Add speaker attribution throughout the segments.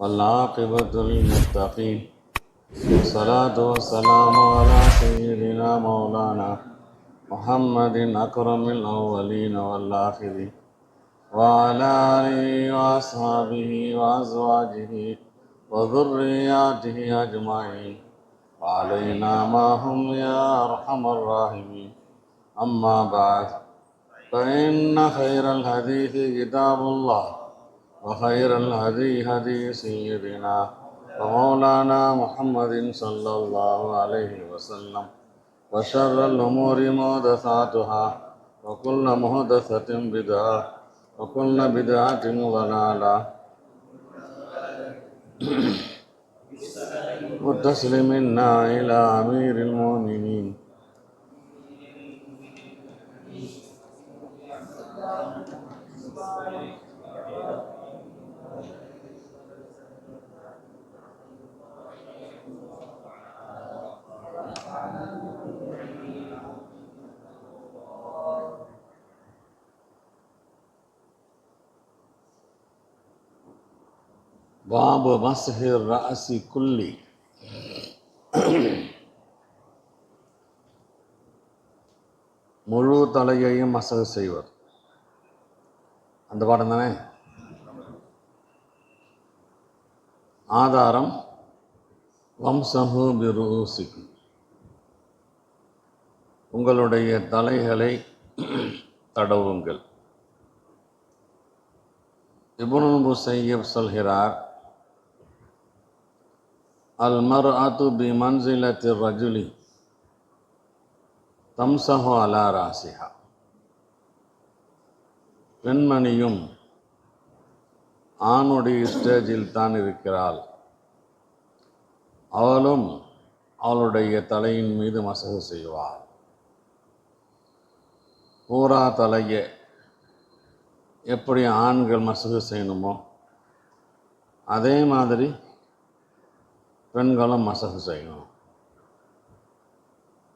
Speaker 1: والعاقبة للمتقين والصلاة والسلام على سيدنا مولانا محمد أكرم الأولين والآخرين وعلى آله وأصحابه وأزواجه وذرياته أجمعين وعلينا معهم يا أرحم الراحمين. أما بعد، فإن خير الحديث كتاب الله وخير الهدي هدي سيدنا ومولانا محمد صلى الله عليه وسلم وشر الأمور محدثاتها وكل محدثة بدعة وكل بدعة ضلالة متسلمنا إلى أمير المؤمنين பாபு மஸ்ஹிர் ரஅசி குல்லி. முழு தலையையும் மசகு செய்வர். அந்த பாடம் தானே. ஆதாரம் வம்சஹு பிருஊசிக்கும், உங்களுடைய தலைகளை தடவுங்கள். இப்னுல் முஸையிப் சொல்கிறார், அல் மர்அத்து பி மன்சிலத்தி ரஜுலி தம்சஹு அலா ராசிஹா. பெண்மணியும் ஆணுடைய ஸ்டேஜில் தான் இருக்கிறாள். அவளும் அவளுடைய தலையின் மீது மசகு செய்வாள். பூரா தலையை எப்படி ஆண்கள் மசகு செய்யணுமோ அதே மாதிரி பெண்களும் மசகு செய்யணும்.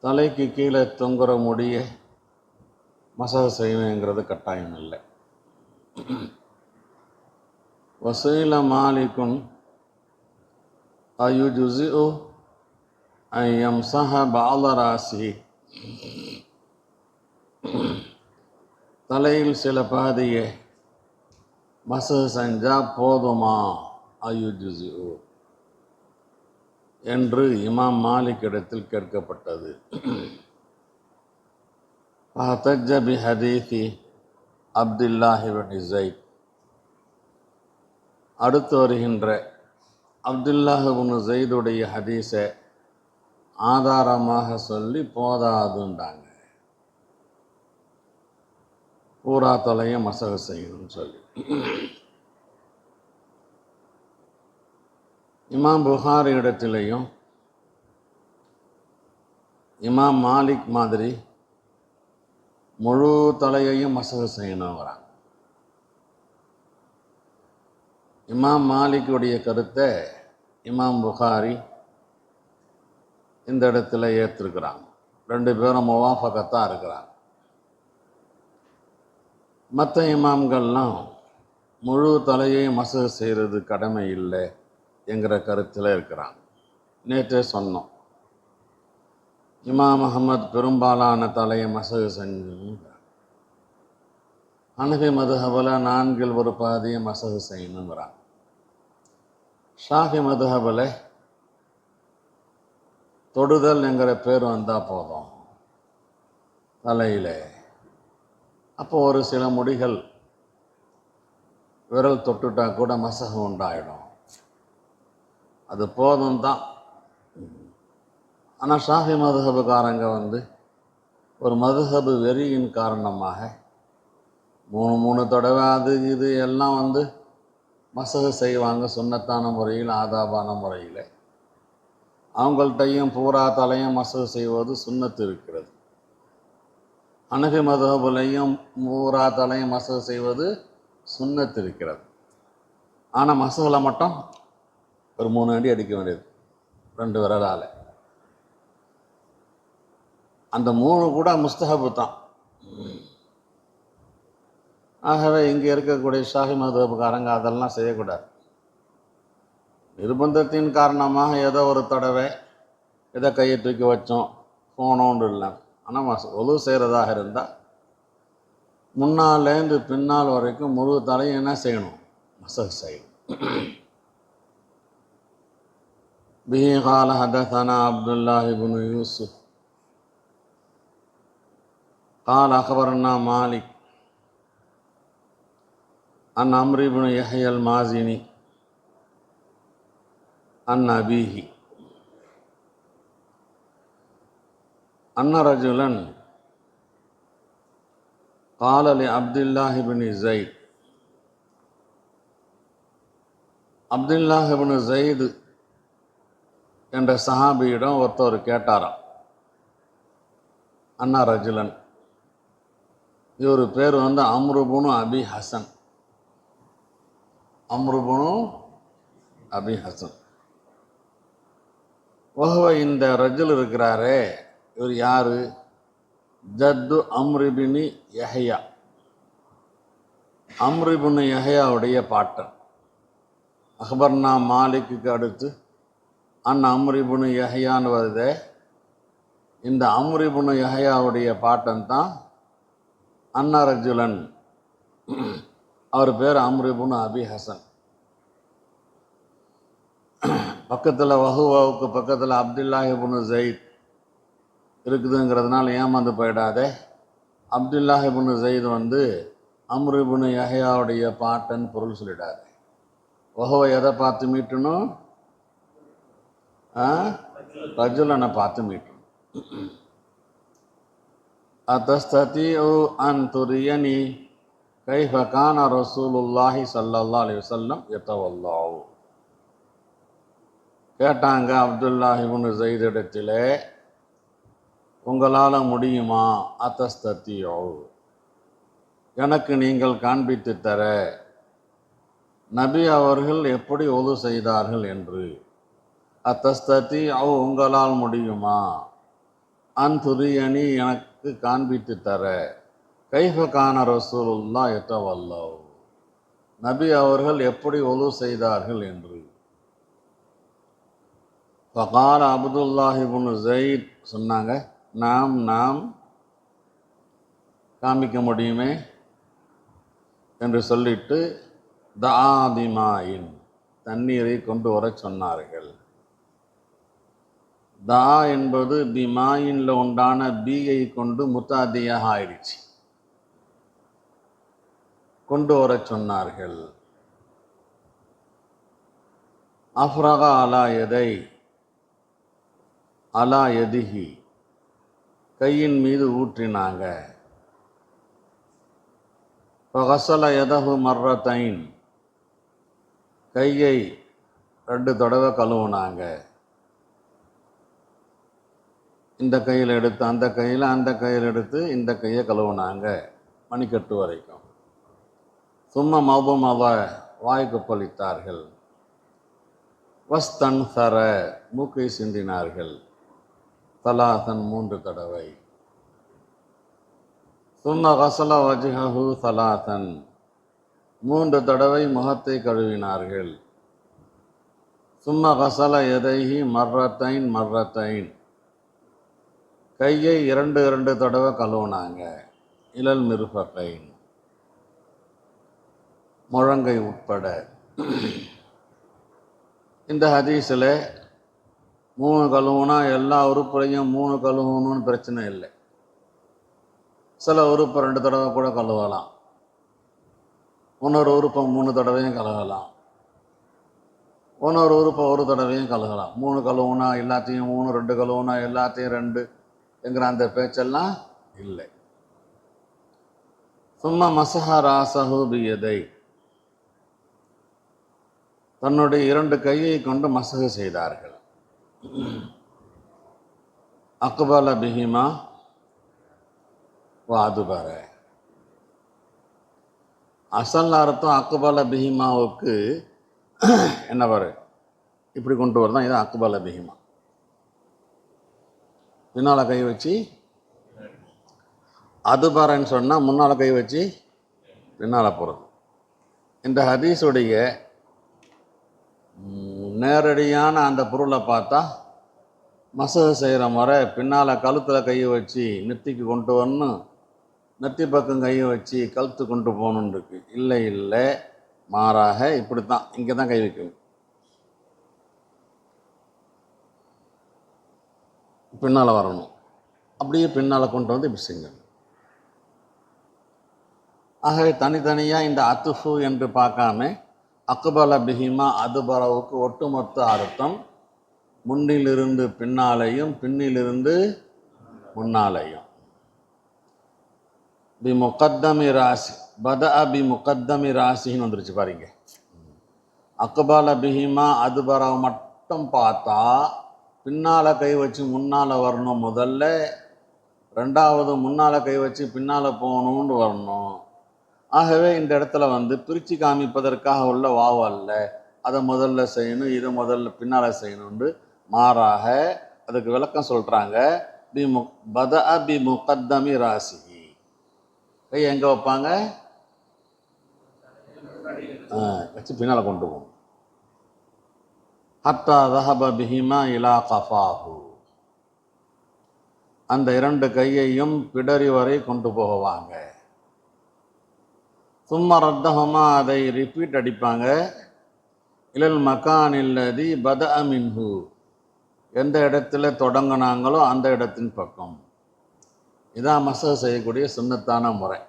Speaker 1: தலைக்கு கீழே தொங்குற முடிய மசகு செய்யணுங்கிறது கட்டாயம் இல்லை. வசீல மாலிகுன் அயுஜுஸிஉ அன் யம்ஸஹ பஅத ராஸிஹி. தலையில் சில பாதியை மசகு செஞ்சால் போதுமா அயுஜுஸிஉ என்று இமாம் மாலிக் இடத்தில் கேட்கப்பட்டது. ஃபஹ்தஜ்ஜ பிஹதீஸி அப்துல்லாஹி இப்னு ஸைத். அடுத்து வருகின்ற அப்துல்லாஹ் இப்னு ஸைதுடைய ஹதீஸை ஆதாரமாக சொல்லி போதாதுண்டாங்க. பூரா தலையை மசகு செய்யணும்னு சொல்லி. இமாம் புகாரி இடத்திலையும் இமாம் மாலிக் மாதிரி முழு தலையையும் மசகு செய்யணுங்கிறாங்க. இமாம் மாலிக்குடைய கருத்தை இமாம் புகாரி இந்த இடத்துல ஏற்றிருக்கிறாங்க. ரெண்டு பேரும் முவாஃபகத்தாக இருக்கிறாங்க. மற்ற இமாம்கள்லாம் முழு தலையை மசகு செய்கிறது கடமை இல்லை என்கிற கருத்தில் இருக்கிறாங்க. நேற்றே சொன்னோம், இமாம் அஹமத் பெரும்பாலான தலையை மசகு செஞ்சு, ஹனஃபி மதுஹபில் 4/4 மசகு செய்யணுங்கிறாங்க. ஷாஃபி மதுஹபில் தொடுதல் என்கிற பேர் வந்தால் போதும் தலையில். அப்போ ஒரு சில முடிகள் விரல் தொட்டுட்டா கூட மசகு உண்டாயிடும், அது போதும் தான். ஆனால் ஷாஃபி மதுஹபுக்காரங்க ஒரு மதுஹபு வெறியின் காரணமாக 3 தடவை அது இது எல்லாம் மசகு செய்வாங்க. சுன்னத்தான முறையில், ஆதாபான முறையில். அவங்கள்ட்டையும் பூரா தலையும் மசகு செய்வது சுன்னத்து இருக்கிறது. ஹனஃபி மதுஹபுலையும் பூரா தலையும் மசகு செய்வது சுன்னத்து இருக்கிறது. ஆனால் மசகுல மட்டும் ஒரு 3 அடி அடிக்க வேண்டியது 2 விரலால். அந்த 3 கூட முஸ்தஹபு தான். ஆகவே இங்கே இருக்கக்கூடிய ஷாஃபி மதுஹபுக்காரங்க அதெல்லாம் செய்யக்கூடாது. நிர்பந்தத்தின் காரணமாக ஏதோ ஒரு தடவை எதை கையை தூக்கி வச்சோம் போனோன்னு இல்லை. ஆனால் ஒழு செய்கிறதாக இருந்தால் முன்னாலேருந்து பின்னால் வரைக்கும் முழு தலையும் என்ன செய்யணும்? மசஹ் செய்யணும். பிஹி கால ஹதஸனா அப்துல்லாஹ் இப்னு யூசுப் قال أخبرنا مالك عن عمرو بن يحيى المازني عن أبيه أن رجلا قال لعبد الله بن زيد அப்துல்லாஹ் இப்னு ஸைத் என்ற சஹாபியிடம் ஒருத்தர் கேட்டாராம். அன்னா ரஜுலன், இவர் பேர் அம்ரு இப்னு அபி ஹசன். அம்ரு இப்னு அபி ஹசன். வஹுவ, இந்த ரஜுல் இருக்கிறாரே, இவர் யாரு? ஜத்து அம்ரு இப்னு யஹ்யா, அம்ரு இப்னு யஹ்யாவுடைய பாட்டன். அக்பர்னா மாலிக்கு அடுத்து அம்ரு இப்னு யஹ்யான்னு வருதே, இந்த அம்ரு இப்னு யஹ்யாவுடைய பாட்டன் தான் அன்னா ரஜுலன். அவர் பேர் அம்ரு இப்னு அபி ஹசன். பக்கத்தில் வஹுவாவுக்கு பக்கத்தில் அப்துல்லாஹ் இப்னு ஸைத் இருக்குதுங்கிறதுனால ஏமாந்து போயிடாதே. அப்துல்லாஹ் இப்னு ஸைத் அம்ரு இப்னு யஹ்யாவுடைய பாட்டன் பொருள் சொல்லிடாது. வஹுவ எதை பார்த்து மீட்டணும்? ரஜுலனை பார்த்து மீட்டணும். அத்தஸ்ததீஉ அன் துரியனி கைஃப கான ரசூலுல்லாஹி ஸல்லல்லாஹு அலைஹி வஸல்லம் யதவல்லாஹு. கேட்டாங்க அப்துல்லாஹ் இப்னு ஸைத் இடத்திலே, உங்களால் முடியுமா? அத்தஸ்ததீஉ, எனக்கு நீங்கள் காண்பித்து தர நபி அவர்கள் எப்படி ஒது செய்தார்கள் என்று. அத்தஸ்ததீஉ, உங்களால் முடியுமா? அன் துரியனி, எனக்கு காண்பித்து தர கைஃப கான ரசூலுல்லாஹ் யதவல்லாஹு, நபி அவர்கள் எப்படி ஒது செய்தார்கள் என்று. ஃபகால அப்துல்லாஹ் இப்னு ஸைத், சொன்னாங்க, நாம் காமிக்க முடியுமே என்று சொல்லிட்டு தஆ பிமாயின், தண்ணீரை கொண்டு வர சொன்னார்கள். தா என்பது பிமாயின்ல உண்டான பீயை கொண்டு முத்தாதியாக ஆயிடுச்சு. கொண்டு வர சொன்னார்கள். அஃப்ரகா அலா எதை, அலா எதிஹி, கையின் மீது ஊற்றினாங்க. ஃபகஸல யதஹு மர்ரத்தைன், கையை 2 தடவை கழுவுனாங்க. இந்த கையில் எடுத்து அந்த கையில், அந்த கையில் எடுத்து இந்த கையை கழுவுனாங்க, மணிக்கட்டு வரைக்கும். சும்மா மதுமத, வாய்க்கு பழித்தார்கள். வஸ்தன் சர, மூக்கை சிந்தினார்கள். சலாசன், 3 தடவை. சும்ம கசல வஜ்ஹஹு சலாசன், 3 தடவை முகத்தை கழுவினார்கள். சும்ம கசல எதைஹி மர்ரத்தைன் மர்ரத்தைன், கையை 2 தடவை கழுவுனாங்க. இலல் மிர்ஃபகைன், முழங்கை உட்பட. இந்த ஹதீஸில் 3 கழுவுனா எல்லா உறுப்புலையும் 3 கழுவணும்னு பிரச்சனை இல்லை. சில உறுப்பை 2 தடவை கூட கழுவலாம், இன்னொரு உறுப்பை 3 தடவையும் கழுவலாம், இன்னொரு உறுப்பை 1 தடவையும் கழுவலாம். 3 கழுவுனா எல்லாத்தையும் 3, 2 கழுவுனா எல்லாத்தையும் 2 என்கிற அந்த பேச்செல்லாம் இல்லை. சும்மா மசஹ ராஸஹு பியதை, தன்னுடைய 2 கையை கொண்டு மசஹு செய்தார்கள். அக்பல பிஹிமா வாதுபர, அசல் அர்த்தம் அக்பல பிஹிமாவுக்கு என்ன வரு, இப்படி கொண்டு வரதான். இது அக்பல பிஹிமா, பின்னால் கை வச்சு. அதுபரன்னு சொன்னால் முன்னால் கை வச்சு பின்னால் போகிறது. இந்த ஹதீஸுடைய நேரடியான அந்த பொருளை பார்த்தா மசகு செய்கிற முறை பின்னால் கழுத்தில் கையை வச்சு நெத்திக்கு கொண்டு வரணும், நெத்தி பக்கம் கையை வச்சு கழுத்து கொண்டு போகணுன்னு இருக்கு. இல்லை இல்லை, மாறாக இப்படி தான், இங்கே தான் கை வைக்கணும். பின்னால் வரணும், அப்படியே பின்னால் கொண்டு வந்து இப்படி செய்யணும். ஆகவே தனித்தனியாக இந்த அத்துஃபு என்று பார்க்காம அக்பல பிஹிமா அதுபரவுக்கு ஒட்டுமொத்த அர்த்தம் முன்னிலிருந்து பின்னாலையும் பின்னிலிருந்து முன்னாலையும். பி முகத்தமி ராசி பத பி முகத்தமி ராசின்னு வந்துருச்சு பாருங்க. அக்பல பிஹிமா அதுபரவு மட்டும் பார்த்தா பின்னால் கை வச்சு முன்னால் வரணும் முதல்ல, ரெண்டாவது முன்னால் கை வச்சு பின்னால் போகணும்னு வரணும். ஆகவே இந்த இடத்துல பிரித்து காமிப்பதற்காக உள்ள வாவு அல்ல, அதை முதல்ல செய்யணும், இதை முதல்ல பின்னால் செய்யணும்னு, மாறாக அதுக்கு விளக்கம் சொல்கிறாங்க. பத பி முகத்தமி ராசி, கை எங்கே வைப்பாங்க? வச்சு பின்னால் கொண்டு போகணும். ஹத்தா தஹப பிஹிமா இலா கஃபாஹு, அந்த இரண்டு கையையும் பிடரி வரை கொண்டு போவாங்க. சும்மா ரத்தஹமா, அதை ரிப்பீட் அடிப்பாங்க. இலல் மகான் இல்லதி பத மின்ஹு, எந்த இடத்துல தொடங்கினாங்களோ அந்த இடத்தின் பக்கம். இதான் மசஹ் செய்யக்கூடிய சுன்னத்தான முறை.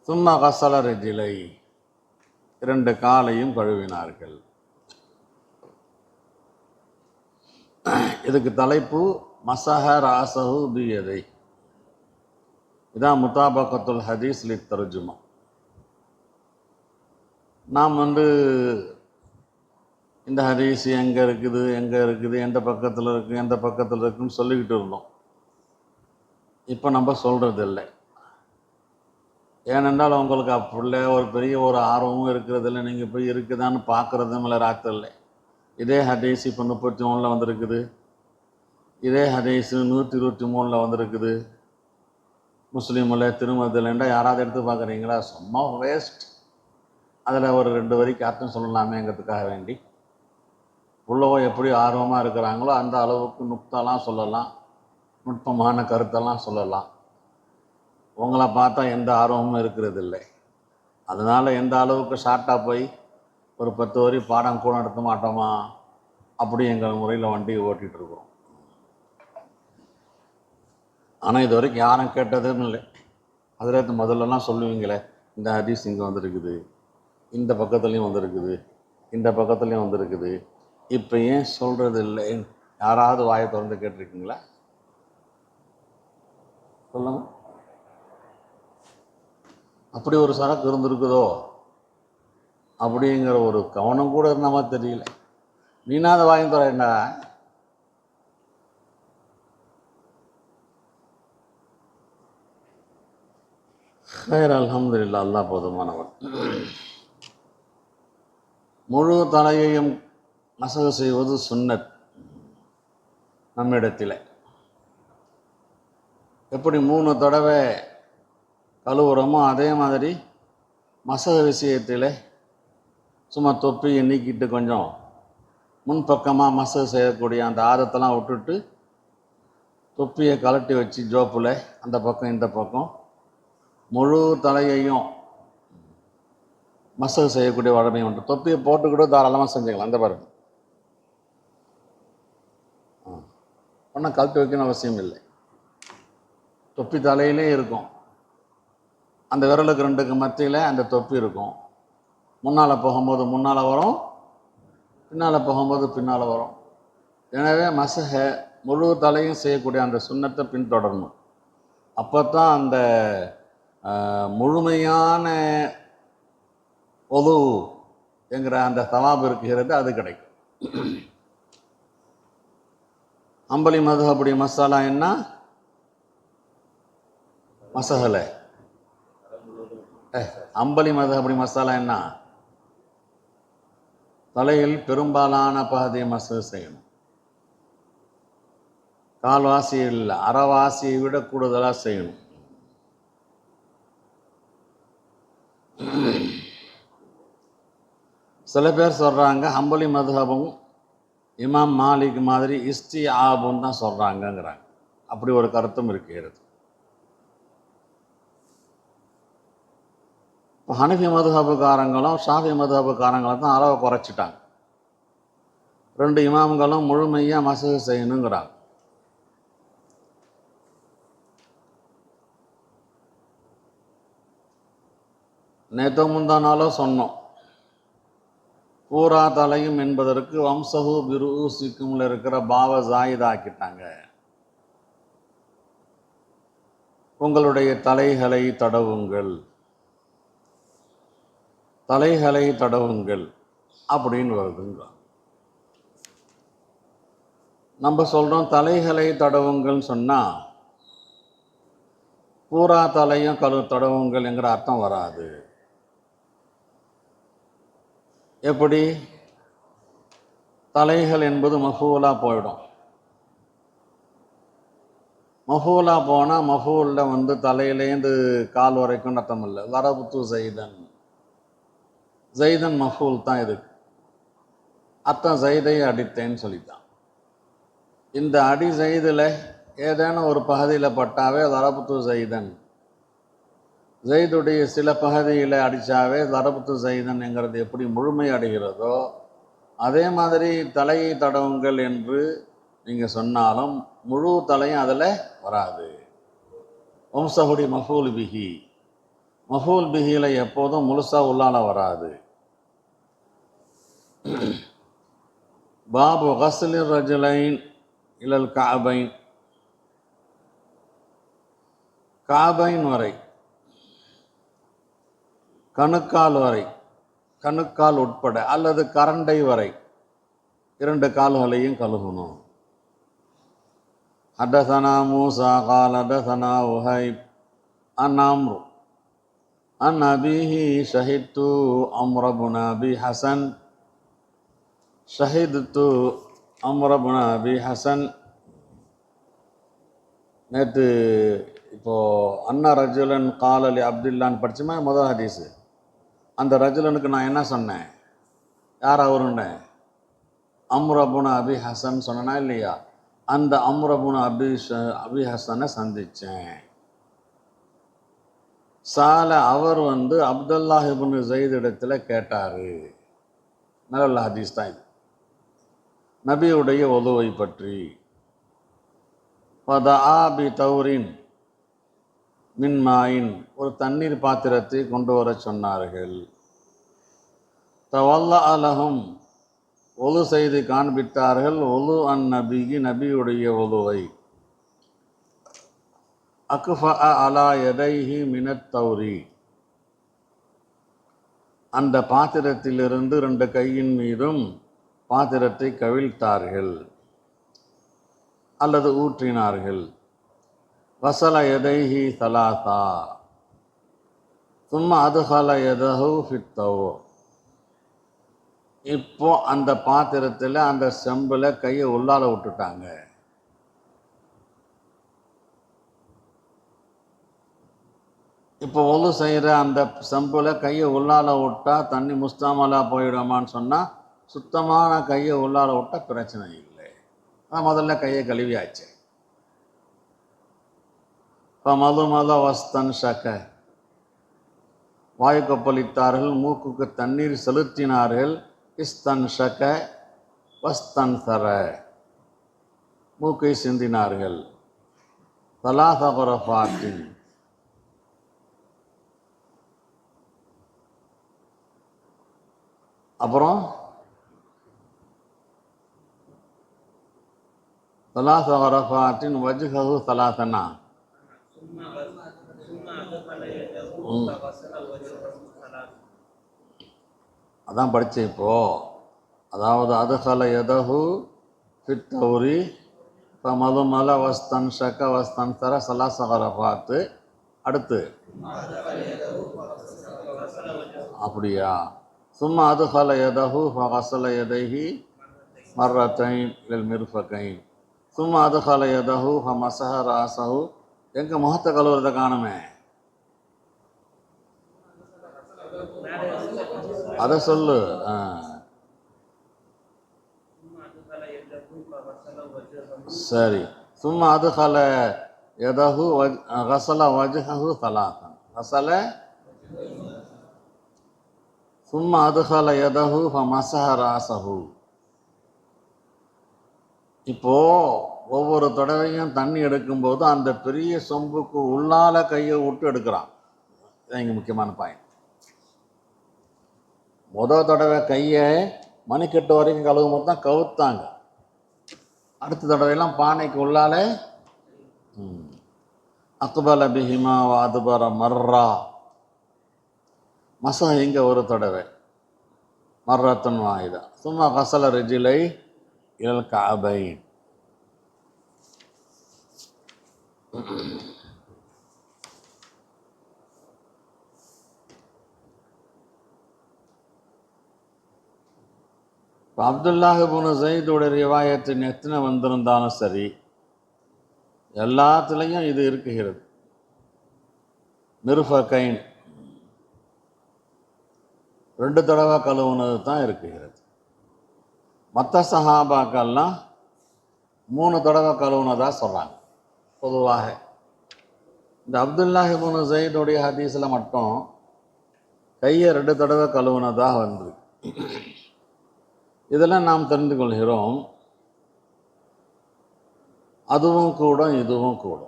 Speaker 1: சும்மா கசல ரிஜிலை, இரண்டு காலையும் கழுவினார்கள். இதுக்கு தலைப்பு மசஹ ராசஹு பியதை. இதான் முத்தாபக்கத்துல் ஹதீஸ் லி தர்ஜுமா. நாம் இந்த ஹதீஸ் எங்கே இருக்குது எந்த பக்கத்தில் இருக்குது எந்த பக்கத்தில் இருக்குன்னு சொல்லிக்கிட்டு இருந்தோம். இப்போ நம்ம சொல்கிறது இல்லை. ஏனென்றால் உங்களுக்கு அப்படில ஒரு பெரிய ஒரு ஆர்வமும் இருக்கிறது இல்லை. நீங்கள் போய் இருக்குதான்னு பார்க்குறதும் இல்லை ராத்திரில்லை. இதே ஹதீஸ் இப்போ 33 வந்திருக்குது, இதே ஹதீஸ் 123 வந்திருக்குது. முஸ்லீமில் திருமதில்ண்டா யாராவது எடுத்து பார்க்குறீங்களா? சும்மா வேஸ்ட். அதில் ஒரு 2 வரிக்கு அர்த்தம் சொல்லலாமேங்கிறதுக்காக வேண்டி உள்ளவோ எப்படி ஆர்வமாக இருக்கிறாங்களோ அந்த அளவுக்கு நுட்பெல்லாம் சொல்லலாம், நுட்பமான கருத்தெல்லாம் சொல்லலாம். உங்களை பார்த்தா எந்த ஆர்வமும் இருக்கிறது இல்லை. அதனால் எந்த அளவுக்கு ஷார்ட்டாக போய் ஒரு 10 வரி பாடம் கூட நடத்த மாட்டோமா, அப்படி எங்கள் முறையில் வண்டி ஓட்டிகிட்ருக்குறோம். ஆனால் இது வரைக்கும் யாரும் கேட்டதும் இல்லை. அதில் முதல்லலாம் சொல்லுவீங்களே, இந்த ஹதீஸ் இங்கே வந்திருக்குது, இந்த பக்கத்துலேயும் வந்திருக்குது, இந்த பக்கத்துலேயும் வந்திருக்குது, இப்போ ஏன் சொல்கிறது இல்லை? யாராவது வாயை திறந்து கேட்டிருக்கீங்களா? சொல்லுங்க. அப்படி ஒரு சரக்கு இருந்திருக்குதோ அப்படிங்கிற ஒரு கவனம் கூட இருந்த மாதிரி தெரியல. நீனாத வாங்கி தரேன்டா. ஹைர், அல்ஹம்துலில்லாஹ், அல்லாஹ் போதுமானவர். முழு தலையையும் மசகு செய்வது சுன்னத். நம்மிடத்தில் எப்படி 3 தடவை கழுவுறோமோ அதே மாதிரி மசகு விஷயத்தில் சும்மா தொப்பியை நீக்கிட்டு கொஞ்சம் முன்பக்கமாக மசகு செய்யக்கூடிய அந்த ஆதத்தெல்லாம் விட்டுட்டு தொப்பியை கலட்டி வச்சு ஜோப்பில் அந்த பக்கம் இந்த பக்கம் முழு தலையையும் மசகு செய்யக்கூடிய வழமை உண்டு. தொப்பியை போட்டு கூட தாராளமாக செஞ்சுக்கலாம். அந்த பாருங்க, ஒன்றும் கழட்டி வைக்கணும் அவசியம் இல்லை. தொப்பி தலையிலே இருக்கும். அந்த விரலுக்கு 2க்கு மத்தியில் அந்த தொப்பி இருக்கும். முன்னால் போகும்போது முன்னால் வரும், பின்னால் போகும்போது பின்னால் வரும். எனவே மசஹ முழு தலையும் செய்யக்கூடிய அந்த சுன்னத்தை பின்தொடரணும். அப்போ தான் அந்த முழுமையான ஒது என்கிற அந்த தவாப் இருக்கிறது, அது கிடைக்கும். அம்பலி மதுஹபுடி மசாலா என்ன? மசஹல. அம்பலி மதுஹபுடி மசாலா என்ன? தலையில் பெரும்பாலான பகுதியை மசகு செய்யணும். கால்வாசி இல்லை, அரைவாசியை விட கூடுதலாக செய்யணும். சில பேர் சொல்கிறாங்க ஹம்பலி மதுஹபும் இமாம் மாலிக் மாதிரி இஸ்திஆபுன்னு தான் சொல்கிறாங்கங்கிறாங்க. அப்படி ஒரு கருத்தும் இருக்கிறது. இப்போ ஹனஃபி மதுஹபுக்காரங்களும் ஷாஃபி மதுஹபுக்காரங்களும் தான் அளவை குறைச்சிட்டாங்க. 2 இமாம்களும் முழுமையாக மசஹு செய்யணுங்கிறாங்க. நேற்று முந்தானாலோ சொன்னோம், பூரா தலையும் என்பதற்கு வம்சஹு பிருஊசிக்கும்ல இருக்கிற பாவ ஜாயிதாக்கிட்டாங்க. உங்களுடைய தலைகளை தடவுங்கள், தலைகளை தடவுங்கள் அப்படின்னு வருதுங்க. நம்ம சொல்கிறோம் தலைகளை தடவுங்கள்னு சொன்னால் பூரா தலையும் தடவுங்கள் என்கிற அர்த்தம் வராது. எப்படி? தலைகள் என்பது மஃபூலாக போயிடும். மஃபூலாக போனால் மஃபூலில் தலையிலேருந்து கால் வரைக்கும் அர்த்தம் இல்லை. லரபுத்து ஜெய்தன், ஜெய்தன் மஃபூல் தான் இதுக்கு அர்த்தம். ஜெய்தை அடித்தேன்னு சொல்லித்தான். இந்த அடி ஜெய்தில் ஏதேனும் ஒரு பகுதியில் பட்டாவே லரபுத்து ஜெய்தன், ஜெய்துடைய சில பகுதியில் அடித்தாவே லரபுத்து ஜெய்தன்ங்கிறது எப்படி முழுமை அடைகிறதோ அதே மாதிரி தலையை தடவுங்கள் என்று நீங்கள் சொன்னாலும் முழு தலையும் அதில் வராது. வம்சகுடி மஃபூல் பிஹி, மஃபூல் பிஹியில் எப்போதும் முழுசாக உள்ளால வராது. பாபு கஸ்லிர் ரஜுலைன் இலல் காபைன், காபைன் வரை, கணுக்கால் வரை, கணுக்கால் உட்பட அல்லது கரண்டை வரை 2 கால்களையும் கழுகணும். ஹதஸனா மூசா கால் ஹதஸனா உஹைப் அன் அம்ரு அன் அபீஹி ஷஹித்து அம்ர இப்னு அபி ஹசன், ஷஹித்து அம்ர இப்னு அபி ஹசன். நேற்று இப்போது அன்னா ரஜுலன் கால் அலி அப்துல்லான்னு படிச்சுமா முதல் ஹதீஸு. அந்த ரஜுலனுக்கு நான் என்ன சொன்னேன்? யார் அவருன்னு? அம்ர இப்னு அபி ஹசன் சொன்னனா இல்லையா? அந்த அம்ர இப்னு அபி ஹசனை சந்தித்தேன். சால அவர் அப்துல்லாஹ் இப்னு ஸைத் இடத்துல கேட்டார். நல்ல ஹதீஸ் தான் இது, நபியுடைய ஒதுவை பற்றி. ஃபதஆ பி தௌரின் மின் மாயின், ஒரு தண்ணீர் பாத்திரத்தை கொண்டு வர சொன்னார்கள். தவல்லா அலஹும், ஒலு செய்து காண்பித்தார்கள். ஒலு அன் நபிக்கு, நபியுடைய ஒலுவை. அக்ஃபா அலா யதைஹி மினத் தௌரி, அந்த பாத்திரத்திலிருந்து 2 கையின் மீதும் பாத்திரத்தை கவிழ்த்தார்கள் அல்லது ஊற்றினார்கள். வசல யதைஹி சலாசா சும்மா அதுஹல யதஹு ஃபித்தவோ, இப்போ அந்த பாத்திரத்தில் அந்த செம்பில் கையை உள்ளால விட்டுட்டாங்க. இப்போ ஒலு செய்கிற அந்த செம்பில் கையை உள்ளால விட்டால் தண்ணி முஸ்தாமலாக போயிடுமான்னு சொன்னால் சுத்தமான கையை உள்ளால விட்டால் பிரச்சனை இல்லை. ஆனால் முதல்ல கையை கழுவியாச்சு. இப்போ மது வஸ்தன் ஷக, வாயு கொப்பளித்தார்கள், மூக்குக்கு தண்ணீர் செலுத்தினார்கள். இஸ்தன் ஷக வஸ்தன் சர, மூக்கை சிந்தினார்கள். தலாசகுரஃபாத்தின், அப்புறம் தலாசகுரஃபாத்தின் வஜ்ஹஹு தலாசனா, அதான் படித்தேன் இப்போ. அதாவது அதுஹல யதஹு ஃபித் தௌரி ஃபமதுமல வஸ்தன் ஷக வஸ்தன் சர சலாசகரஃபாத்து. அடுத்து அப்படியா? சும்மா அதுஹல யதஹு ஃபகஸல யதைஹி மர்ரத்தைன் லில் மிர்ஃபகைன் சும்மா அதுஹல யதஹு ஃபமஸஹ ராஸஹு. எங்கே முகத்தை கழுவுறதை காணுமே, அதை சொல்லு. சரி. சும்மா அதுகல எதஹு கசல வஜ்ஹஹு தலாத்தன். கசல சும்மா அதுகல எதஹு ஃபமஸஹ ராஸஹு. இப்போ ஒவ்வொரு தடவையும் தண்ணி எடுக்கும்போது அந்த பெரிய சொம்புக்கு உள்ளால கையை விட்டு எடுக்கிறான். இதான் இங்கே முக்கியமான பாயிண்ட். முதல் தடவை கையை மணிக்கட்டு வரைக்கும் கழுவும் போது தான் கவுத்தாங்க. அடுத்த தடவையெல்லாம் பானைக்கு உள்ளால அக்பல பிஹிமா அதுபர மர்ரா. மசம் இங்கே ஒரு தடவை மர்ரத்தன் வாயுதா. சும்மா கசல ரிஜிலை இல் கஅபைன். இப்போ அப்துல்லாஹ் இப்னு ஸைதுடைய ரிவாயத்தின் எத்தனை வந்திருந்தாலும் சரி, எல்லாத்துலேயும் இது இருக்குகிறது. மிர்ஃபகைன் 2 தடவை கழுவுனது தான் இருக்குகிறது. மற்ற சஹாபாக்கள்லாம் 3 தடவை கழுவுனதா சொல்கிறாங்க. பொதுவாக இந்த அப்துல்லாஹ் இப்னு ஸைதுடைய ஹதீஸில் மட்டும் கையை 2 தடவை கழுவுனதாக வந்திருக்கு. இதெல்லாம் நாம் தெரிந்து கொள்கிறோம். அதுவும் கூட இதுவும் கூட.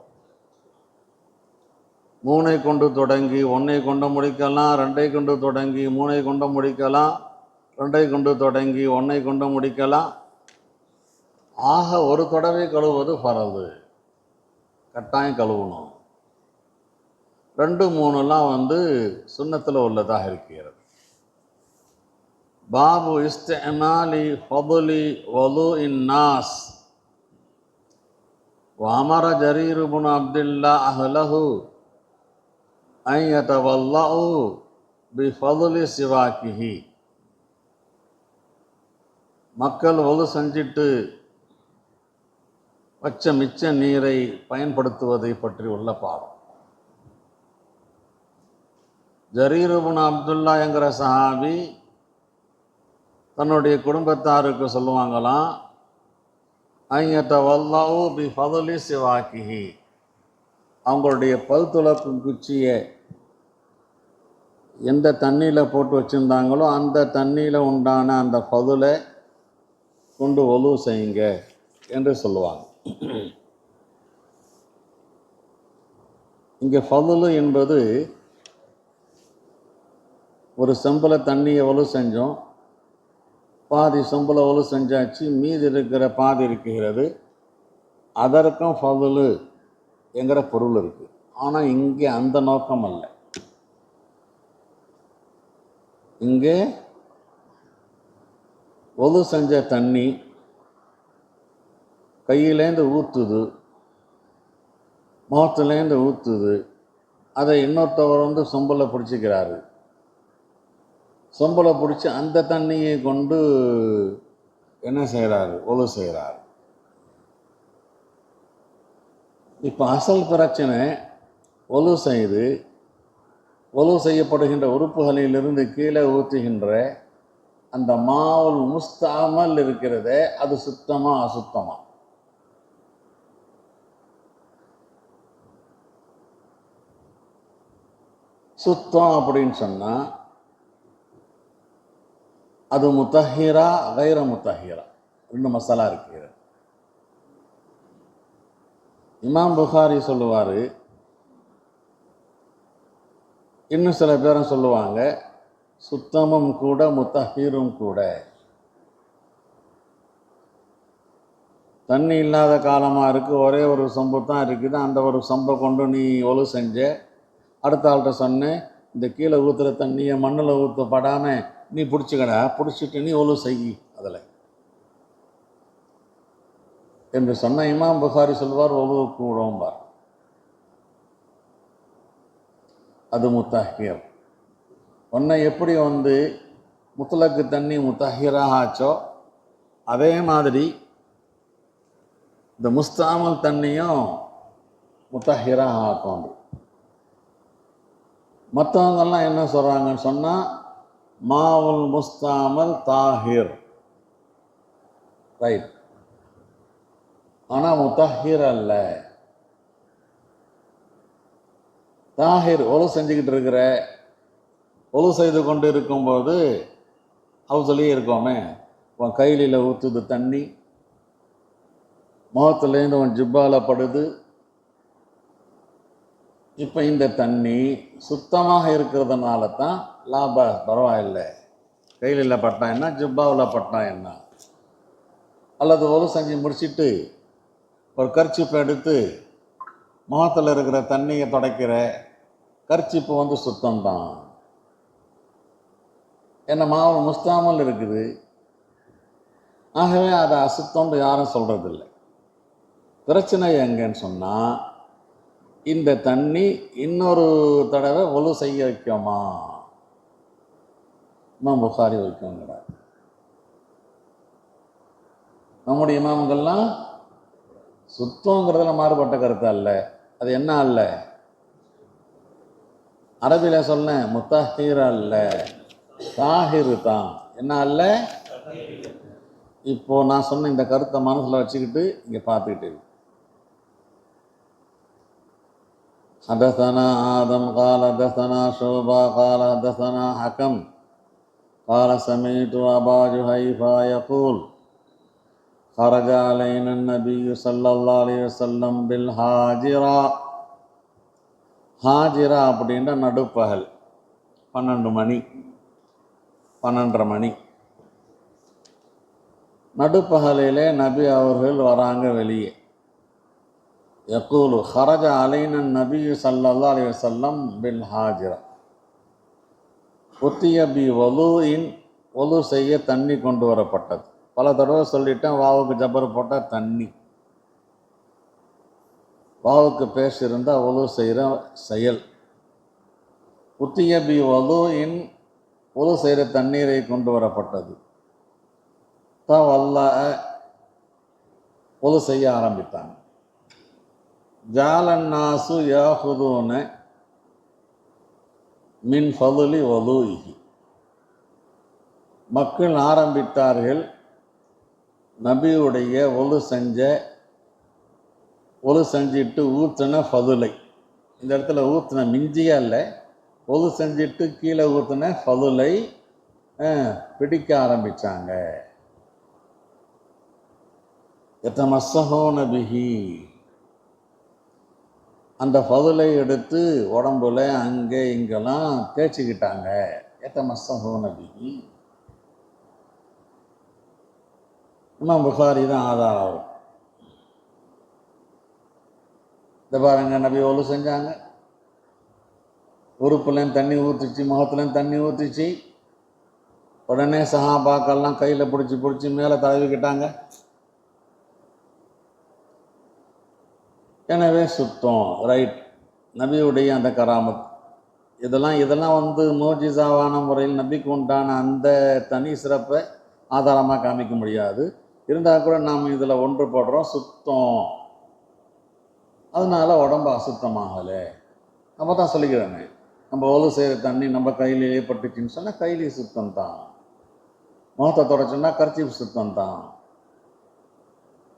Speaker 1: 3 கொண்டு தொடங்கி 1 கொண்டு முடிக்கலாம், 2 கொண்டு தொடங்கி 3 கொண்டு முடிக்கலாம், 2 கொண்டு தொடங்கி 1 கொண்டு முடிக்கலாம். ஆக ஒரு தடவை கழுவுவது ஃபரது, கட்டாயம் கழுவணும். 2, 3 சுன்னத்தில் உள்ளதாக இருக்கிறது. பாபு இஸ்திமாலி ஃபதுலி வலூஇன் நாஸ் வஅமர ஜரீர் இப்னு அப்துல்லாஹ் அஹ்லஹு அன் யதவல்லஉ பிஃபதுலி சிவாக்கிஹி. மக்கள் ஒது செஞ்சிட்டு வச்ச மிச்ச நீரை பயன்படுத்துவதை பற்றி உள்ள பாடம். ஜரீர் இப்னு அப்துல்லா என்கிற சஹாபி தன்னுடைய குடும்பத்தாருக்கு சொல்லுவாங்களாம், ஐயத்தவல்லாஹு பி ஃபதுலி சிவாக்கிஹி. அவங்களுடைய பல் துலக்கும் குச்சியை எந்த தண்ணியில் போட்டு வச்சுருந்தாங்களோ அந்த தண்ணியில் உண்டான அந்த ஃபதுலை கொண்டு ஒலு செய்யுங்க என்று சொல்லுவாங்க. இங்கே ஃபதுலு என்பது ஒரு செம்பில் தண்ணியை ஒலு செஞ்சோம், பாதி சொம்பில் ஒலு செஞ்சாச்சு, மீதி இருக்கிற பாதி இருக்கிறது, அதற்கும் ஃபதுலு என்கிற பொருள் இருக்குது. ஆனால் இங்கே அந்த நோக்கம் அல்ல. இங்கே ஒலு செஞ்ச தண்ணி கையிலேருந்து ஊற்றுது, முகத்துலேருந்து ஊற்றுது, அதை இன்னொருத்தவர் சொம்பில் பிடிச்சிக்கிறாரு. சொம்பில் பிடிச்சி அந்த தண்ணியை கொண்டு என்ன செய்கிறாரு, ஒலு செய்கிறாரு. இப்போ அசல் பிரச்சனை ஒலு செய்து ஒலு செய்யப்படுகின்ற உறுப்புகளிலிருந்து கீழே ஊற்றுகின்ற அந்த மாவுல் முஸ்தாமல் இருக்கிறதே, அது சுத்தமா அசுத்தமா? சுத்தம் அப்படின்னு சொன்னால் அது முத்தஹிரா கைர முத்தஹிரா, 2 மசாலா இருக்கிறது. இமாம் புகாரி சொல்லுவார், இன்னும் சில பேரும் சொல்லுவாங்க, சுத்தமும் கூட முத்தஹீரும் கூட. தண்ணி இல்லாத காலமாக இருக்குது, ஒரே ஒரு சொம்பு தான் இருக்குது, அந்த ஒரு சொம்பை கொண்டு நீ ஒலு செஞ்ச, அடுத்த ஆள்கிட்ட சொன்னேன், இந்த கீழே ஊற்றுற தண்ணியை மண்ணில் ஊற்றப்படாமல் நீ பிடிச்சிக்கடா, பிடிச்சிட்டு நீ ஒலு செய் அதில் என்று சொன்ன இமாம் புகாரி சொல்வார், ஒலு கூடம்பார். அது முத்தஹீர். ஒன்றை எப்படி முத்தலக்கு தண்ணி முத்தஹீராக ஆச்சோ, அதே மாதிரி இந்த முஸ்தாமல் தண்ணியும் முத்தஹீராக ஆக்கும். மற்றவங்கெல்லாம் என்ன சொல்கிறாங்கன்னு சொன்னால், மாவுல் முஸ்தாமல் தாஹிர், ரைட். ஆனால் முத்தஹிர் அல்ல. தாஹிர் ஒழு செஞ்சுக்கிட்டு இருக்கிற, ஒழு செய்து கொண்டு இருக்கும்போது ஹவுஸ்லேயே இருக்கோமே, உன் கைலியில் ஊற்றுது தண்ணி, முகத்துலேருந்து உன் ஜிப்பாவில் படுது. இப்போ இந்த தண்ணி சுத்தமாக இருக்கிறதுனால தான் லாபா பரவாயில்லை. கைலில் பட்டா என்ன, ஜிப்பாவில் பட்டா என்ன. அல்லது ஒழு செஞ்சு முடிச்சுட்டு ஒரு கர்ச்சிப்பை எடுத்து முகத்தில் இருக்கிற தண்ணியை துடைக்கிற, கர்ச்சிப்பு வந்து சுத்தம்தான். என்ன மாவு முஸ்தாமல் இருக்குது, ஆகவே அதை அசுத்தம்னு யாரும் சொல்கிறதில்லை. பிரச்சனை எங்கன்னு சொன்னால், இந்த தண்ணி இன்னொரு தடவை ஒழு செய்ய வைக்குமா? இமாம் புகாரி வைக்குங்கிறார். நம்முடைய இமாம்கள்லாம் சுத்தங்கிறதுல மாறுபட்ட கருத்து அல்ல. அது என்ன அல்ல, அரபியில் சொல்ல முத்தஹீர் அல்ல, தாஹிர் தான். என்ன அல்ல? இப்போ நான் சொன்ன இந்த கருத்தை மனசில் வச்சுக்கிட்டு இங்கே பார்த்துக்கிட்டு حدثنا آدم قال حدثنا شعبة قال حدثنا حكم قال سمعت أبا جهيفة يقول خرج علينا النبي صلى الله عليه وسلم بالهاجرة. ஹாஜிரா அப்படின்ற நடுப்பகல் 12 மணி 12:30 மணி நடுப்பகலிலே நபி அவர்கள் வராங்க வெளியே. யக்கூலு ஹரஜ அலைனன் நபி ஸல்லல்லாஹு அலைஹி வஸல்லம் பில் ஹாஜிரா. உத்திய பி வலூஇன், ஒலு செய்ய தண்ணி கொண்டு வரப்பட்டது. பல தடவை சொல்லிட்டேன், வாவுக்கு ஜபர் போட்டால் தண்ணி, வாவுக்கு பேச இருந்தால் ஒலு செய்கிற செயல். உத்திய பி வலூஇன், ஒலு செய்கிற தண்ணீரை கொண்டு வரப்பட்டது. வல்ல ஒலு செய்ய ஆரம்பித்தாங்க. ஜாலன்னாசு யாஹுதூன மின் ஃபதுலி வலூஇஹி. மக்கள் ஆரம்பித்தார்கள் நபியுடைய ஒலு செஞ்சிட்டு ஊற்றின ஃபதுலை. இந்த இடத்துல ஊற்றின மிஞ்சியா இல்லை, ஒலு செஞ்சிட்டு கீழே ஊற்றின ஃபதுலை பிடிக்க ஆரம்பித்தாங்க. எத்தமஸ்ஸஹூன பிஹி, அந்த ஃபதுலை எடுத்து உடம்புல அங்கே இங்கெல்லாம் தேய்ச்சிக்கிட்டாங்க. எத்தமஸ்ஸஹூன பிஹி. இமாம் புகாரி தான் ஆதாரம். இந்த பாருங்க, நபி ஒலு செஞ்சாங்க, உறுப்புலேயும் தண்ணி ஊற்றிச்சு, முகத்துலேயும் தண்ணி ஊற்றிச்சு. உடனே சஹாபாக்கெல்லாம் கையில் பிடிச்சி மேலே தடவிக்கிட்டாங்க. எனவே சுத்தம், ரைட். நபியுடைய அந்த கராமத் இதெல்லாம் வந்து மோஜிசாவான முறையில் நபிக்கு உண்டான அந்த தனி சிறப்பை ஆதாரமாக காமிக்க முடியாது. இருந்தால் கூட நாம் இதில் ஒன்று போடுறோம், சுத்தம். அதனால உடம்பு அசுத்தமாகலை. நம்ம தான் சொல்லிக்கிறோமே, நம்ம ஒலு செய்கிற தண்ணி நம்ம கையிலேயே பட்டுச்சுன்னு சொன்னால் கையிலே சுத்தம் தான். முகத்தை தொடச்சோன்னா கர்ச்சீப் சுத்தம் தான்.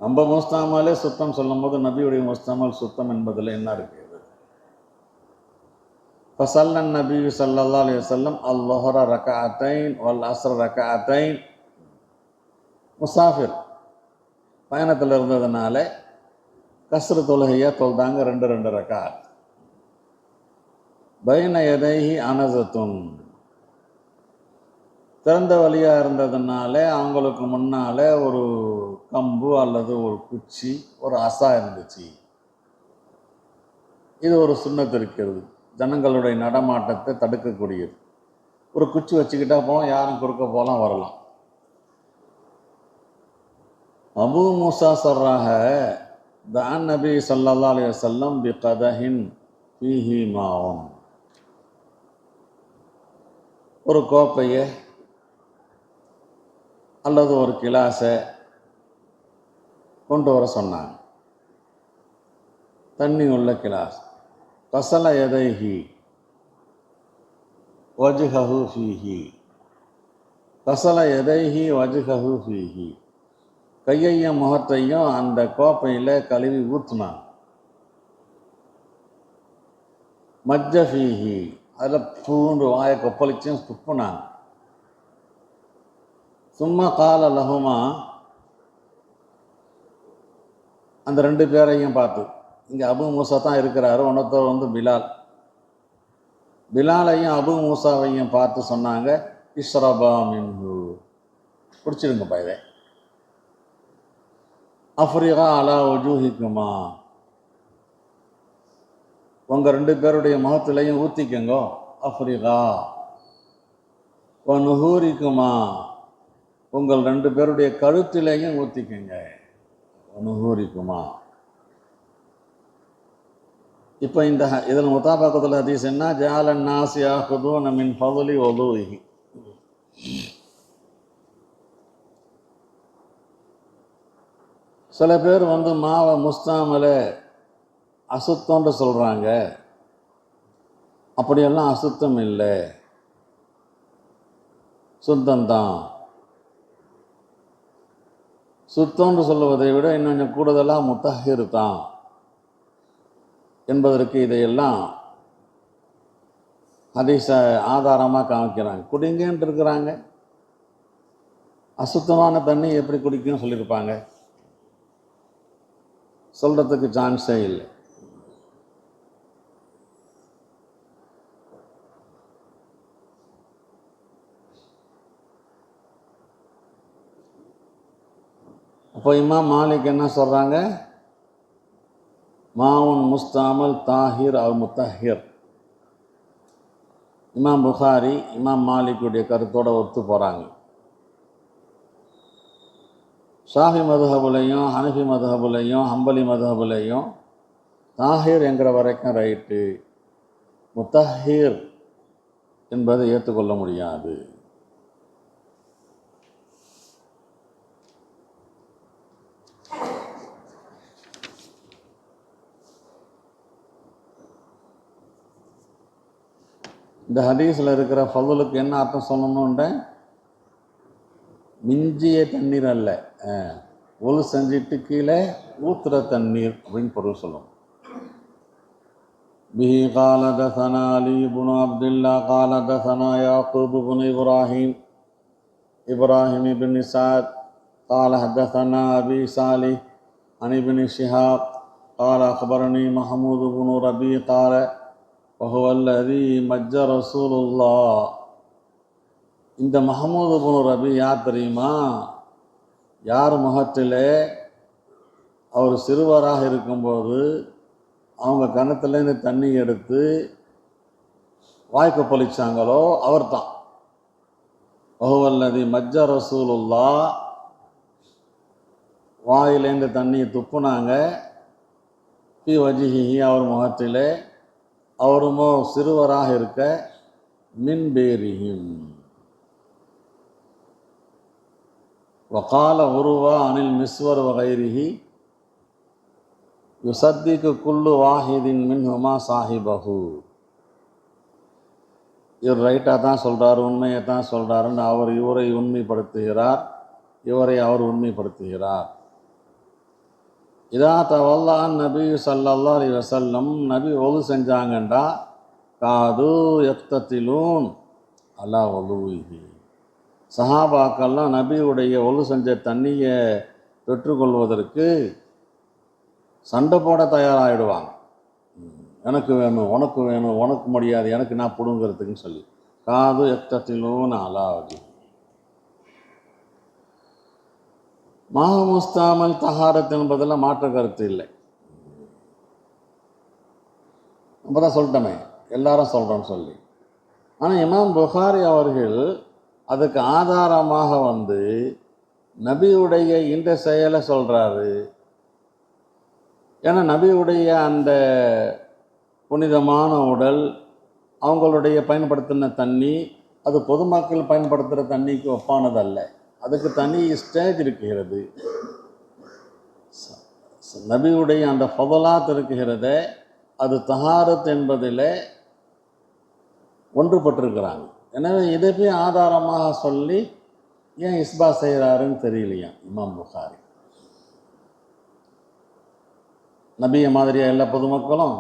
Speaker 1: நம்ம முஸ்தாமலே சுத்தம் சொல்லும் போது நபியுடைய முஸ்தாமல் சுத்தம் என்பதில் என்ன இருக்குது? ஃபஸல்லன் நபி ஸல்லல்லாஹு அலைஹி வஸல்லம் அல்-லுஹ்ர ரக்அத்தைன் வல் அஸ்ர ரக்அத்தைன். முசாஃபிர் பயணத்தில் இருந்ததுனால கஸ்ரு தொழுகையாக தொழுதாங்க, 2 ரக்அத். பைன யதைஹி அனஸத்துன், திறந்த வழியாக இருந்ததுனால அவங்களுக்கு முன்னால் ஒரு கம்பு அல்லது ஒரு குச்சி, ஒரு அசா இருந்துச்சு. இது ஒரு சுன்னத் இருக்கிறது, ஜனங்களுடைய நடமாட்டத்தை தடுக்கக்கூடியது. ஒரு குச்சி வச்சுக்கிட்டா போகலாம், யாரும் குறுக்க போகலாம் வரலாம். அபு மூசா சொல்றாக, தான் நபி ஸல்லல்லாஹு அலைஹி வஸல்லம் பி கதஹின் ஃபீஹி மாவும், ஒரு கோப்பையை அல்லது ஒரு கிளாஸை கொண்டு வர சொன்னாங்க, தண்ணி உள்ள கிளாஸ். கசல யதைஹி வஜ்ஹஹு ஃபீஹி, கசல யதைஹி வஜ்ஹஹு ஃபீஹி. கையையும் முகத்தையும் அந்த கோப்பையில் கழுவி ஊற்றுனான். மஜ்ஜஃபீஹி, அதில் பூண்டு வாயை கொப்பளிச்சும் துப்புனான். சும்மா கால லகுமா, அந்த 2 பேரையும் பார்த்து, இங்கே அபு மூசா தான் இருக்கிறாரு, ஒன்றத்தவர் பிலால். பிலாலையும் அபு மூசாவையும் பார்த்து சொன்னாங்க, இஷ்ரபா மின்ஹு, குடிச்சிருங்கப்பா இதை. அஃப்ரிகா அலா வஜூஹிக்குமா, உங்கள் 2 பேருடைய முகத்திலையும் ஊற்றிக்கங்கோ. அஃப்ரிகா நுகூரிக்குமா, உங்கள் 2 பேருடைய கழுத்திலையும் ஊற்றிக்கங்க. நுகூரிக்குமா. இப்போ இதில் முத்தாபாக்கத்தில் ஹதீஸ் என்ன, ஜாலன் நாஸ் யாஹுதூன மின் ஃபதுலி வலூஹி. சில பேர் மாவை முஸ்தாமலை அசுத்தம்னு சொல்கிறாங்க. அப்படியெல்லாம் அசுத்தம் இல்லை, சுத்தம்தான். சுத்தம்னு சொல்லுவதை விட இன்னும் கொஞ்சம் கூடுதலாக முத்தஹிர் தான் என்பதற்கு இதையெல்லாம் ஹதீஸை ஆதாரமாக காமிக்கிறாங்க. குடிங்கன்ட்டு இருக்கிறாங்க, அசுத்தமான தண்ணி எப்படி குடிக்குன்னு சொல்லியிருப்பாங்க? சொல்கிறதுக்கு சான்ஸே இல்லை. அப்போ இமாம் மாலிக் என்ன சொல்கிறாங்க, மாவுன் முஸ்தாமல் தாஹிர் அல் முத்தஹிர். இமாம் புகாரி இமாம் மாலிக்குடைய கருத்தோடு ஒத்து போகிறாங்க. ஷாஃபி மதுஹபுலையும் ஹனஃபி மதுஹபுலையும் ஹம்பலி மதுஹபுலையும் தாஹிர் என்கிற வரைக்கும் ரைட்டு, முத்தஹிர் என்பதை ஏற்றுக்கொள்ள முடியாது. இந்த ஹதீஸில் இருக்கிற ஃபதுலுக்கு என்ன அர்த்தம் சொல்லணுன்ற, மிஞ்சிய தண்ணீர் அல்ல, ஒழு செஞ்சிட்டு கீழே ஊத்துற தண்ணீர் அப்படின்னு பொருள் சொல்லணும். பிஹி கால தஸனா அலி இப்னு அப்துல்லா கால தஸனா யாக்கூப் இப்னு இப்ராஹிம் இப்னு சஅத் قال حدثنا أبي صالح عن ابن شهاب قال أخبرني محمود بن ربيع قال وهو الذي مج رسول الله. இந்த மஹமூது இப்னு ரபி யார் தெரியுமா? யார் முகத்திலே அவர் சிறுவராக இருக்கும்போது அவங்க கணத்துலேருந்து தண்ணி எடுத்து வாய்க்கு பழிச்சாங்களோ அவர் தான். வஹுவல்லதி மஜ்ஜ ரசூலுல்லா, வாயிலேருந்து தண்ணியை துப்புனாங்க. ஃபி வஜிஹி, அவர் முகத்திலே, அவருமோ சிறுவராக இருக்க, மின் பேரிஹிம். வகால உருவா அனில் மிஸ்வர் வகைரிஹி யுசத்திக்கு குல்லு வாஹிதின் மின்ஹுமா சாஹிபஹு. இவர் ரைட்டாக தான் சொல்கிறார், உண்மையை தான் சொல்கிறாருன்னு அவர் இவரை உண்மைப்படுத்துகிறார், இவரை அவர் உண்மைப்படுத்துகிறார். இதா தவல்லான் நபி ஸல்லல்லாஹு அலைஹி வஸல்லம், நபி ஒது செஞ்சாங்கண்டா, காது யக்தத்திலூன் அலா வலுஹி, சஹாபாக்கெல்லாம் நபியுடைய ஒழு செஞ்ச தண்ணியை பெற்றுக்கொள்வதற்கு சண்டை போட தயாராகிடுவாங்க. எனக்கு வேணும், உனக்கு வேணும், உனக்கு முடியாது, எனக்கு நான் பிடுங்கிறதுக்குன்னு சொல்லி. காது எக்தத்திலூன் அலாவதி. மாஹமுஸ்தாமல் தஹாரத் என்பதில் மாற்று கருத்து இல்லை. நம்ம தான் சொல்லிட்டோமே, எல்லாரும் சொல்கிறோன்னு சொல்லி. ஆனால் இமாம் புகாரி அவர்கள் அதுக்கு ஆதாரமாக நபியுடைய இந்த செயலை சொல்கிறாரு. ஏன்னா நபியுடைய அந்த புனிதமான உடல், அவங்களுடைய பயன்படுத்தின தண்ணி, அது பொதுமக்கள் பயன்படுத்துகிற தண்ணிக்கு ஒப்பானதல்ல. அதுக்கு தனி ஸ்டேஜ் இருக்கிறது. நபியுடைய அந்த ஃபதலாத் இருக்கிறத, அது தஹாரத் என்பதில் ஒன்றுபட்டிருக்கிறாங்க. எனவே இதை போய் ஆதாரமாக சொல்லி ஏன் இஸ்பா செய்கிறாருன்னு தெரியலையா இமாம் புகாரி. நபியை மாதிரியா எல்லா பொதுமக்களும்?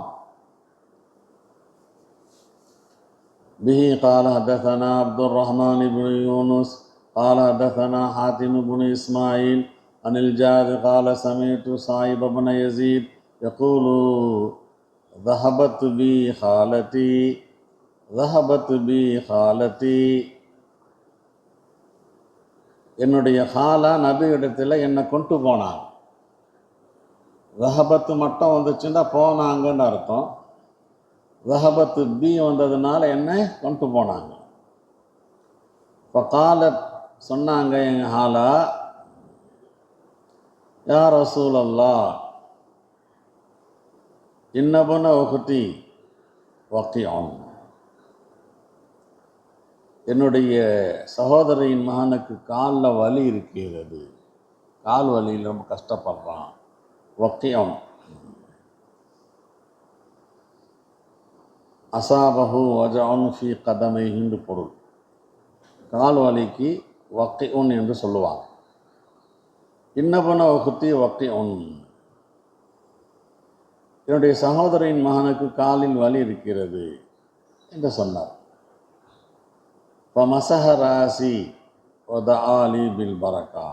Speaker 1: பிஹி قال حدثنا عبد الرحمن بن يونس قال حدثنا حاتم بن إسماعيل عن الجاد قال سمعت صاحب بن يزيد يقول ذهبت بي خالتي என்னுடைய ஹாலா நபி இடத்துல என்னை கொண்டு போனாங்க. ரஹபத்து மட்டும் வந்துச்சுன்னா போனாங்கன்னு அர்த்தம். ரஹபத்து பி வந்ததுனால என்ன கொண்டு போனாங்க. இப்போ சொன்னாங்க எங்கள் ஹாலா, யா ரசூலல்லாஹ் இன்னபுன உஹ்தி வக்கியான், என்னுடைய சகோதரியின் மகனுக்கு காலில் வலி இருக்கிறது, கால் வலியில் ரொம்ப கஷ்டப்படுறான். வக்கியம் அசாபஹு வஜஅன் ஃபி கதமைஹின்னு பொருள். கால் வலிக்கு வக்கியுன் என்று சொல்லுவாங்க. இன்னபுன உஹ்தி வக்கியுன், என்னுடைய சகோதரியின் மகனுக்கு காலில் வலி இருக்கிறது என்று சொன்னார். ஃபமஸஹ ராசி வதஆ லீ பில் பரக்கா,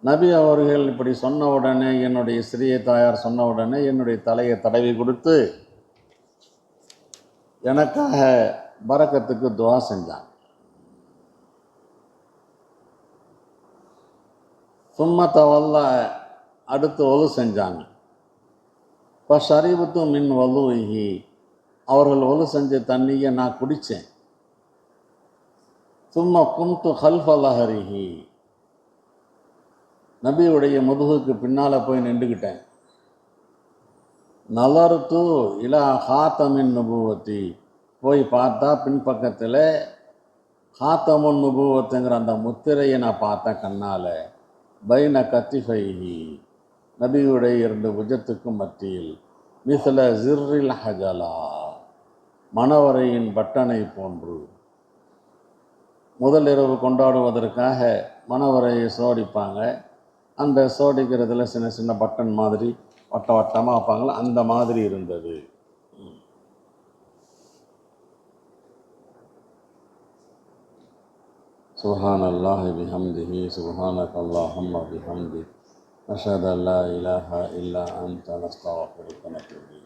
Speaker 1: நபி அவர்கள் இப்படி சொன்ன உடனே, என்னுடைய சிறிய தாயார் சொன்ன உடனே என்னுடைய தலையை தடவி கொடுத்து எனக்காக பரக்கத்துக்கு துவா செஞ்சாங்க. சும்மா தவல்ல, அடுத்து ஒது செஞ்சாங்க. இப்போ ஷரீபத்து மின் வலுஹி, அவர்கள் ஒது செஞ்ச தண்ணியை நான் குடித்தேன். சும்மா கும்து ஹல்ஃபலஹரிஹி, நபியுடைய முதுகுக்கு பின்னால் போய் நின்றுக்கிட்டேன். நலர்த்து இலா ஹாத்தமின் நுபுவத்தி, போய் பார்த்தா பின்பக்கத்தில் ஹாத்தமுன் நுபுவத்துங்கிற அந்த முத்திரையை நான் பார்த்தேன் கண்ணால். பைன கத்திஃபைஹி, நபியுடைய 2 புஜத்துக்கும் மத்தியில். மிஸ்ல ஜிர்ரில் ஹஜலா, மணவரையின் பட்டனை போன்று. முதல் இரவு கொண்டாடுவதற்காக மணவரையை சோடிப்பாங்க. அந்த சோடிக்கிறதுல சின்ன சின்ன பட்டன் மாதிரி வட்ட வட்டமாக வைப்பாங்களா, அந்த மாதிரி இருந்தது. சுப்ஹானல்லாஹி பிஹம்திஹி சுப்ஹானக்கல்லாஹும்ம பிஹம்திக் நஷ்ஹது அல்லா இலாஹா இல்லா அன்த நஸ்தக்ஃபிருக வ நத்தூபு இலைக்.